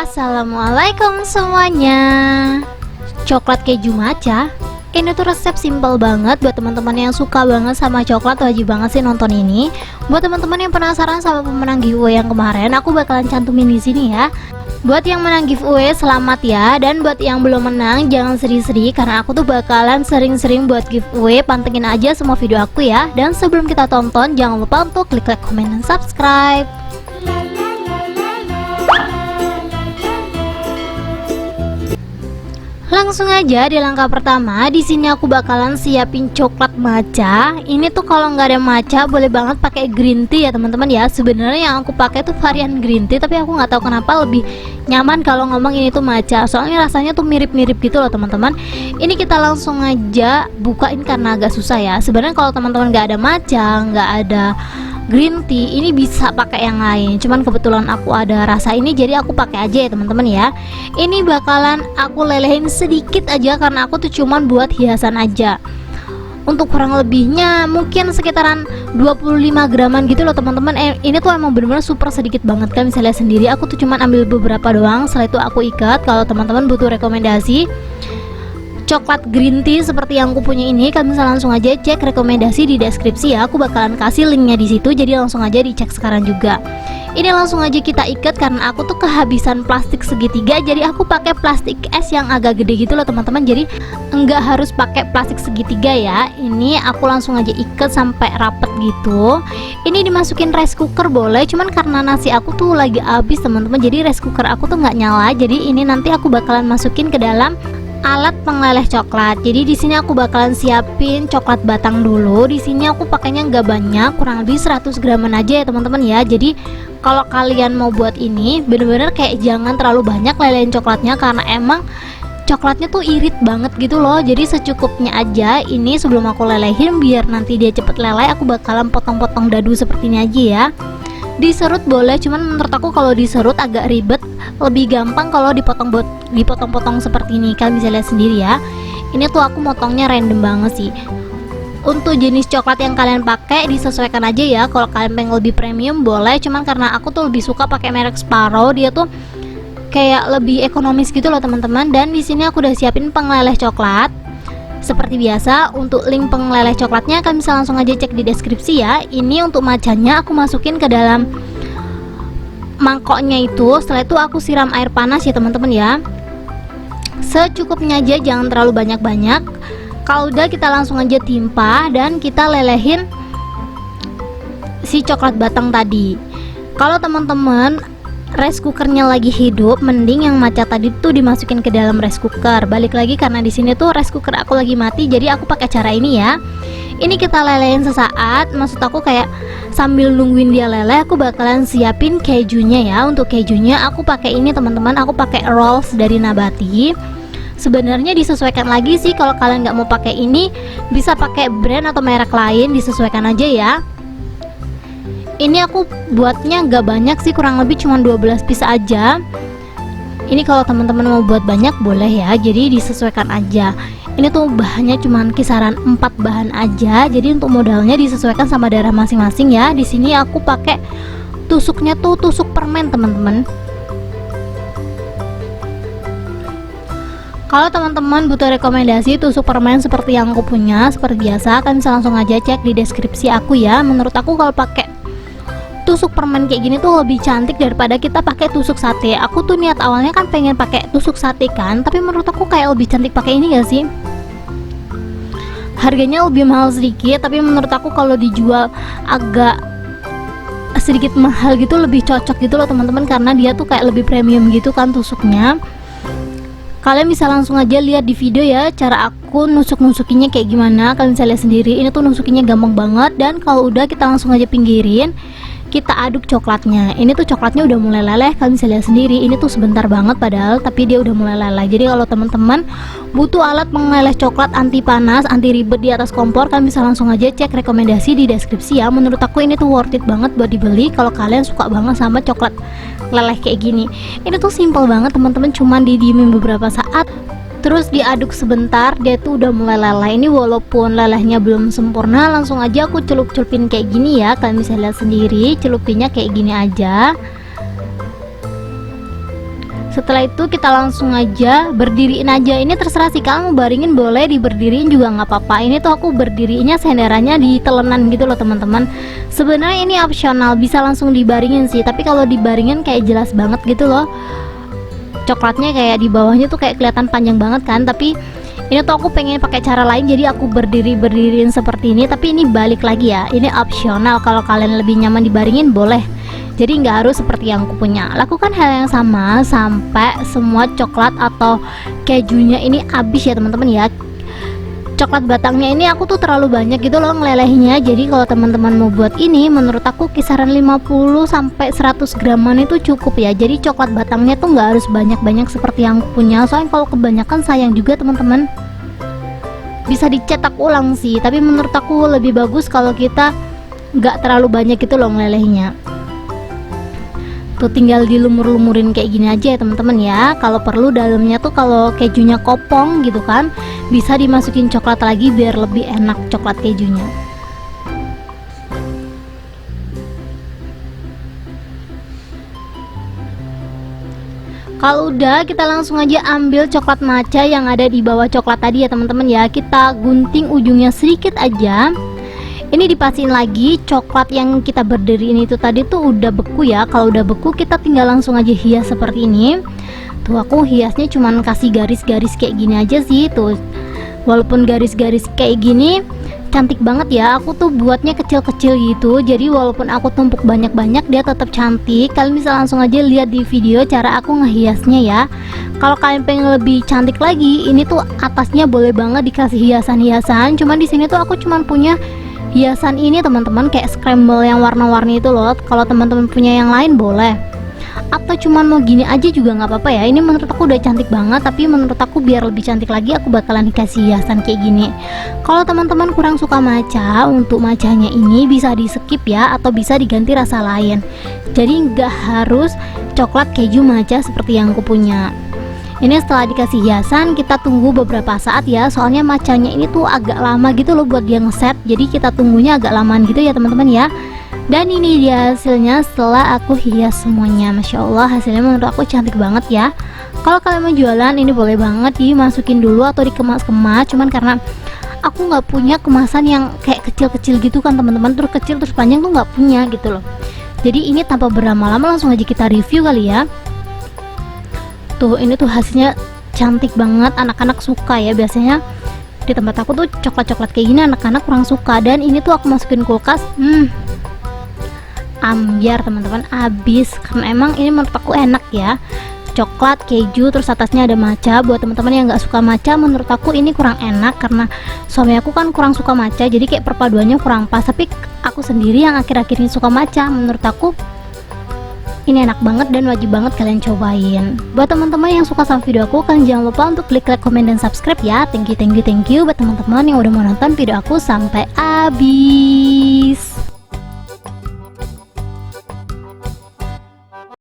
Assalamualaikum semuanya. Coklat keju matcha. Ini tuh resep simple banget buat teman-teman yang suka banget sama coklat, wajib banget sih nonton ini. Buat teman-teman yang penasaran sama pemenang giveaway yang kemarin, aku bakalan cantumin di sini ya. Buat yang menang giveaway selamat ya, dan buat yang belum menang jangan sedih-sedih karena aku tuh bakalan sering-sering buat giveaway. Pantengin aja semua video aku ya. Dan sebelum kita tonton jangan lupa untuk klik like, komen, dan subscribe. Langsung aja di langkah pertama. Di sini aku bakalan siapin coklat matcha. Ini tuh kalau nggak ada matcha boleh banget pakai green tea ya teman-teman ya. Sebenarnya yang aku pakai tuh varian green tea, tapi aku nggak tahu kenapa lebih nyaman kalau ngomong ini tuh matcha. Soalnya rasanya tuh mirip-mirip gitu loh teman-teman. Ini kita langsung aja bukain karena agak susah ya. Sebenarnya kalau teman-teman nggak ada matcha, nggak ada green tea, ini bisa pakai yang lain. Cuman kebetulan aku ada rasa ini, jadi aku pakai aja ya teman-teman ya. Ini bakalan aku lelehin sedikit aja karena aku tuh cuman buat hiasan aja. Untuk kurang lebihnya mungkin sekitaran 25 graman gitu loh teman-teman. Ini tuh emang bener-bener super sedikit banget, kan bisa lihat sendiri. Aku tuh cuman ambil beberapa doang, setelah itu aku ikat. Kalau teman-teman butuh rekomendasi coklat green tea seperti yang aku punya ini, kalian bisa langsung aja cek rekomendasi di deskripsi ya. Aku bakalan kasih linknya di situ, jadi langsung aja dicek sekarang juga. Ini langsung aja kita ikat karena aku tuh kehabisan plastik segitiga, jadi aku pakai plastik es yang agak gede gitu loh teman-teman. Jadi enggak harus pakai plastik segitiga ya. Ini aku langsung aja ikat sampai rapet gitu. Ini dimasukin rice cooker boleh, cuman karena nasi aku tuh lagi habis teman-teman, jadi rice cooker aku tuh nggak nyala. Jadi ini nanti aku bakalan masukin ke dalam alat pengeleleh coklat. Jadi di sini aku bakalan siapin coklat batang dulu. Di sini aku pakainya nggak banyak, kurang lebih 100 graman aja ya teman-teman ya. Jadi kalau kalian mau buat ini bener-bener kayak jangan terlalu banyak lelehin coklatnya, karena emang coklatnya tuh irit banget gitu loh. Jadi secukupnya aja. Ini sebelum aku lelehin biar nanti dia cepet leleh, aku bakalan potong-potong dadu seperti ini aja ya. Diserut boleh, cuman menurut aku kalau diserut agak ribet. Lebih gampang kalau dipotong-potong seperti ini. Kalian bisa lihat sendiri ya. Ini tuh aku motongnya random banget sih. Untuk jenis coklat yang kalian pakai disesuaikan aja ya. Kalau kalian pengen lebih premium boleh, cuman karena aku tuh lebih suka pakai merek Sparrow, dia tuh kayak lebih ekonomis gitu loh teman-teman. Dan di sini aku udah siapin pengeleleh coklat. Seperti biasa, untuk link pengeleleh coklatnya kalian bisa langsung aja cek di deskripsi ya. Ini untuk matchanya aku masukin ke dalam mangkoknya itu. Setelah itu aku siram air panas ya teman-teman ya. Secukupnya aja, jangan terlalu banyak-banyak. Kalau udah kita langsung aja timpa dan kita lelehin si coklat batang tadi. Kalau teman-teman rice cookernya lagi hidup, mending yang matcha tadi tuh dimasukin ke dalam rice cooker. Balik lagi karena di sini tuh rice cooker aku lagi mati, jadi aku pakai cara ini ya. Ini kita lelehin sesaat, maksud aku kayak sambil nungguin dia leleh, aku bakalan siapin kejunya ya. Untuk kejunya aku pakai ini teman-teman, aku pakai rolls dari Nabati. Sebenarnya disesuaikan lagi sih, kalau kalian nggak mau pakai ini bisa pakai brand atau merek lain, disesuaikan aja ya. Ini aku buatnya nggak banyak sih, kurang lebih cuma 12 piece aja. Ini kalau teman-teman mau buat banyak boleh ya, jadi disesuaikan aja. Ini tuh bahannya cuman kisaran 4 bahan aja, jadi untuk modalnya disesuaikan sama daerah masing-masing ya. Di sini aku pakai tusuknya tuh tusuk permen teman-teman. Kalau teman-teman butuh rekomendasi tusuk permen seperti yang aku punya, seperti biasa kan bisa langsung aja cek di deskripsi aku ya. Menurut aku kalau pakai tusuk permen kayak gini tuh lebih cantik daripada kita pakai tusuk sate. Aku tuh niat awalnya kan pengen pakai tusuk sate kan, tapi menurut aku kayak lebih cantik pakai ini gak sih? Harganya lebih mahal sedikit, tapi menurut aku kalau dijual agak sedikit mahal gitu lebih cocok gitu loh teman-teman, karena dia tuh kayak lebih premium gitu kan tusuknya. Kalian bisa langsung aja lihat di video ya cara aku nusuk-nusukinya kayak gimana. Kalian bisa lihat sendiri, ini tuh nusukinya gampang banget. Dan kalau udah kita langsung aja pinggirin, kita aduk coklatnya. Ini tuh coklatnya udah mulai leleh, kalian bisa lihat sendiri. Ini tuh sebentar banget padahal, tapi dia udah mulai leleh. Jadi kalau teman-teman butuh alat pengeleleh coklat anti panas, anti ribet di atas kompor, kalian bisa langsung aja cek rekomendasi di deskripsi ya. Menurut aku ini tuh worth it banget buat dibeli kalau kalian suka banget sama coklat leleh kayak gini. Ini tuh simple banget teman-teman, cuman didiemin beberapa saat terus diaduk sebentar, dia tuh udah mulai leleh. Ini walaupun lelehnya belum sempurna, langsung aja aku celup-celupin kayak gini ya. Kalian bisa lihat sendiri, celupinnya kayak gini aja. Setelah itu kita langsung aja berdiriin aja. Ini terserah sih, kamu baringin boleh, diberdiriin juga nggak apa-apa. Ini tuh aku berdiriinnya senderannya di telenan gitu loh teman-teman. Sebenarnya ini opsional, bisa langsung dibaringin sih, tapi kalau dibaringin kayak jelas banget gitu loh coklatnya, kayak di bawahnya tuh kayak kelihatan panjang banget kan. Tapi ini tuh aku pengen pakai cara lain, jadi aku berdiriin seperti ini. Tapi ini balik lagi ya, ini opsional, kalau kalian lebih nyaman dibaringin boleh, jadi nggak harus seperti yang aku punya. Lakukan hal yang sama sampai semua coklat atau kejunya ini habis ya teman-teman ya. Coklat batangnya ini aku tuh terlalu banyak gitu loh ngelelehnya. Jadi kalau teman-teman mau buat ini, menurut aku kisaran 50 sampai 100 graman itu cukup ya. Jadi coklat batangnya tuh nggak harus banyak-banyak seperti yang aku punya, soalnya kalau kebanyakan sayang juga teman-teman. Bisa dicetak ulang sih, tapi menurut aku lebih bagus kalau kita nggak terlalu banyak gitu loh ngelelehnya. Tuh tinggal dilumur-lumurin kayak gini aja ya teman-teman ya. Kalau perlu dalamnya tuh kalau kejunya kopong gitu kan, bisa dimasukin coklat lagi biar lebih enak coklat kejunya. Kalau udah, kita langsung aja ambil coklat matcha yang ada di bawah coklat tadi ya teman-teman ya. Kita gunting ujungnya sedikit aja. Ini dipastiin lagi, coklat yang kita berdiriin itu tadi tuh udah beku ya. Kalau udah beku kita tinggal langsung aja hias seperti ini. Tuh aku hiasnya cuman kasih garis-garis kayak gini aja sih tuh. Walaupun garis-garis kayak gini cantik banget ya, aku tuh buatnya kecil-kecil gitu. Jadi walaupun aku tumpuk banyak-banyak dia tetap cantik. Kalian bisa langsung aja lihat di video cara aku ngehiasnya ya. Kalau kalian pengen lebih cantik lagi, ini tuh atasnya boleh banget dikasih hiasan-hiasan. Cuman di sini tuh aku cuman punya hiasan ini teman-teman, kayak scramble yang warna-warni itu loh. Kalau teman-teman punya yang lain boleh, atau cuman mau gini aja juga nggak apa-apa ya. Ini menurut aku udah cantik banget, tapi menurut aku biar lebih cantik lagi aku bakalan dikasih hiasan kayak gini. Kalau teman-teman kurang suka matcha, untuk matchanya ini bisa di skip ya, atau bisa diganti rasa lain. Jadi nggak harus coklat keju matcha seperti yang aku punya. Ini setelah dikasih hiasan, kita tunggu beberapa saat ya, soalnya matchanya ini tuh agak lama gitu loh buat dia ngeset. Jadi kita tunggunya agak lamaan gitu ya teman-teman ya. Dan ini dia hasilnya setelah aku hias semuanya. Masya Allah, hasilnya menurut aku cantik banget ya. Kalau kalian mau jualan, ini boleh banget dimasukin dulu atau dikemas-kemas. Cuman karena aku nggak punya kemasan yang kayak kecil-kecil gitu kan teman-teman, terus kecil terus panjang tuh nggak punya gitu loh. Jadi ini tanpa berlama-lama langsung aja kita review kali ya. Tuh ini tuh hasilnya cantik banget, anak-anak suka ya. Biasanya di tempat aku tuh coklat-coklat kayak gini anak-anak kurang suka. Dan ini tuh aku masukin kulkas, ambiar teman-teman, habis. Karena emang ini menurut aku enak ya, coklat keju terus atasnya ada matcha. Buat teman-teman yang nggak suka matcha, menurut aku ini kurang enak karena suami aku kan kurang suka matcha, jadi kayak perpaduannya kurang pas. Tapi aku sendiri yang akhir-akhir ini suka matcha, menurut aku ini enak banget dan wajib banget kalian cobain. Buat teman-teman yang suka sama video aku, kalian jangan lupa untuk klik like, komen, dan subscribe ya. Thank you buat teman-teman yang udah mau nonton video aku sampai habis.